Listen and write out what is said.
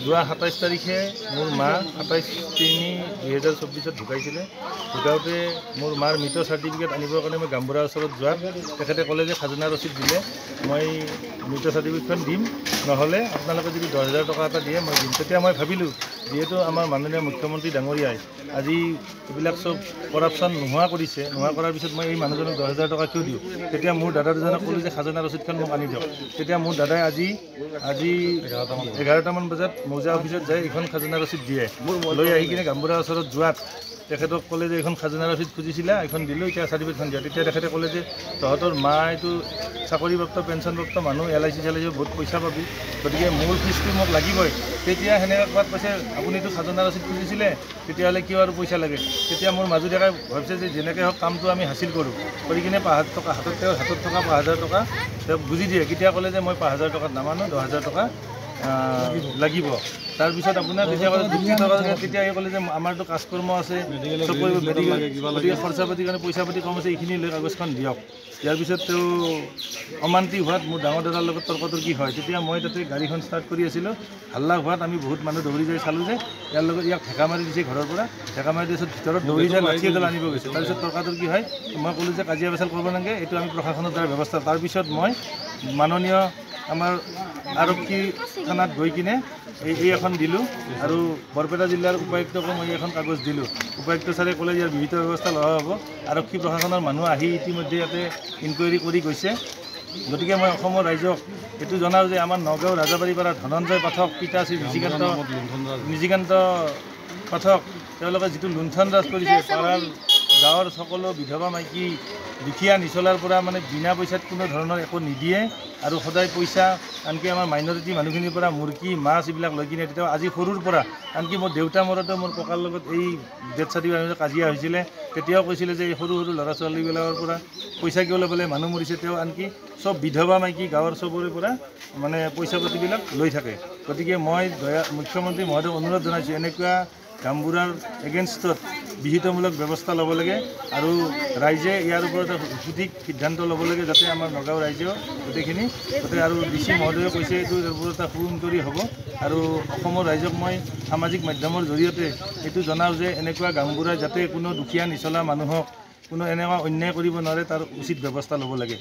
যোৱা 27 তাৰিখে মোৰ মা 28/3/2024 ঢুকাইছিলে। ঢুকাওঁতে মোৰ মাৰ মৃত চাৰ্টিফিকেট আনিবৰ কাৰণে মই গাম্বুৰাৰ ওচৰত যোৱাত তেখেতে ক'লে যে খাজনা ৰচিদ দিলে মই মৃত চাৰ্টিফিকেটখন দিম, নহ'লে আপোনালোকে যদি 10,000 টকা এটা দিয়ে মই দিম। তেতিয়া মই ভাবিলোঁ যিহেতু আমাৰ মাননীয় মুখ্যমন্ত্ৰী ডাঙৰীয়াই আজি এইবিলাক চব কৰাপশ্যন নোহোৱা কৰিছে, নোহোৱা কৰাৰ পিছত মই এই মানুহজনক 10,000 টকা কিয় দিওঁ। তেতিয়া মোৰ দাদা দুজনক ক'লোঁ যে খাজনা ৰচিদখন মোক আনি দিয়ক। তেতিয়া মোৰ দাদাই আজি 11টামান বজাত মৌজা অফিচত যাই এইখন খাজনা ৰচিদ দিয়ে। লৈ আহি কিনে গাম্বুৰাৰ ওচৰত যোৱাত তেখেতক ক'লে যে এইখন খাজনা ৰচিদ খুজিছিলে, এইখন দিলোঁ, এতিয়া চাৰ্টিফিকেটখন দিয়া। তেতিয়া তেখেতে ক'লে যে তহঁতৰ মা এইটো চাকৰিপ্ৰাপ্ত পেঞ্চনপ্ৰাপ্ত মানুহ, LIC বহুত পইচা পাবি, গতিকে মূল ফিজটো মোক লাগিবই। তেতিয়া সেনেকৈ কোৱাত কৈছে আপুনিতো খাজনা ৰচিদ খুজিছিলে, তেতিয়াহ'লে কিয় আৰু পইচা লাগে। তেতিয়া মোৰ মাজুলীয়াই ভাবিছে যে যেনেকৈ হওক কামটো আমি হাচিল কৰোঁ, কৰি কিনে 5,000 টকা হাতত থকা 5,000 টকা তেওঁক বুজি দিয়ে। কেতিয়া ক'লে যে মই 5,000 টকাত নামানো, 10,000 টকা লাগিব। তাৰপিছত আপোনাৰ তেতিয়া ক'লে তেতিয়া ক'লে যে আমাৰতো কাজকৰ্ম আছে, চব কৰিব, মেডিকেল খৰচা পাতিৰ কাৰণে পইচা পাতি কম আছে, এইখিনি লৈ কাগজখন দিয়ক। ইয়াৰ পিছত তেওঁ অমান্তি হোৱাত মোৰ ডাঙৰ দাদাৰ লগত তৰ্কতৰ্কি হয়। তেতিয়া মই তাতে গাড়ীখন ষ্টাৰ্ট কৰি আছিলোঁ, হাল্লা হোৱাত আমি বহুত মানুহ দৌৰি যাই চালোঁ যে ইয়াৰ লগত ইয়াক ঢেকা মাৰি দিছে ঘৰৰ পৰা। ঢেকা মাৰি দিয়াৰ পিছত ভিতৰত দৌৰি যায় লাঠি এডাল আনিব গৈছে। তাৰপিছত তৰ্কাতৰ্কি হয়, মই ক'লোঁ যে কাজিয়া পেচাল কৰিব নালাগে, এইটো আমি প্ৰশাসনৰ দ্বাৰা ব্যৱস্থা। তাৰপিছত মই মাননীয় আমাৰ আৰক্ষী থানাত গৈ কিনে এই এখন দিলোঁ আৰু বৰপেটা জিলাৰ উপায়ুক্তকো মই এখন কাগজ দিলোঁ। উপায়ুক্ত ছাৰে ক'লে ইয়াৰ বিহিত ব্যৱস্থা লোৱা হ'ব। আৰক্ষী প্ৰশাসনৰ মানুহ আহি ইতিমধ্যে ইয়াতে ইনকুৱাৰী কৰি গৈছে। গতিকে মই অসমৰ ৰাইজক এইটো জনাওঁ যে আমাৰ নগাঁও ৰাজাবাৰীপাৰা ধনঞ্জয় পাঠক, পিতা শ্ৰী নিজিকান্ত পাঠক, তেওঁলোকে যিটো লুণ্ঠন ৰাজ কৰিছে, পাৰাৰ গাঁৱৰ সকলো বিধৱা মাইকী দুখীয়া নিচলাৰ পৰা মানে বিনা পইচাত কোনো ধৰণৰ একো নিদিয়ে আৰু সদায় পইচা আনকি আমাৰ মাইনৰিটি মানুহখিনিৰ পৰা মুৰ্গী মাছ এইবিলাক লৈ কিনে। তেতিয়া আজি সৰুৰ পৰা আনকি মোৰ দেউতা মৰোতে মোৰ ককাৰ লগত এই ডেথ চাৰ্টিফিকেট কাজিয়া হৈছিলে, তেতিয়াও কৈছিলে যে এই সৰু সৰু ল'ৰা ছোৱালীবিলাকৰ পৰা পইচা কিয় লৈ পেলাই মানুহ মৰিছে। তেওঁ আনকি চব বিধৱা মাইকী গাঁৱৰ চবৰে পৰা মানে পইচা পাতিবিলাক লৈ থাকে। গতিকে মই মুখ্যমন্ত্ৰী মহোদয়ক অনুৰোধ জনাইছোঁ, এনেকুৱা গাম্বুৰাৰ এগেইনষ্টত বিহিতমূলক ব্যৱস্থা ল'ব লাগে আৰু ৰাইজে ইয়াৰ ওপৰত সঠিক সিদ্ধান্ত ল'ব লাগে, যাতে আমাৰ নগাঁও ৰাইজেও গোটেইখিনি যাতে। আৰু DC মহোদয়ে কৈছে এইটোৰ ওপৰত এটা সুইনকুৱাৰী হ'ব আৰু অসমৰ ৰাইজক মই সামাজিক মাধ্যমৰ জৰিয়তে এইটো জনাওঁ যে এনেকুৱা গাম্বুৰাই যাতে কোনো দুখীয়া নিচলা মানুহক কোনো এনেকুৱা অন্যায় কৰিব নোৱাৰে, তাৰ উচিত ব্যৱস্থা ল'ব লাগে।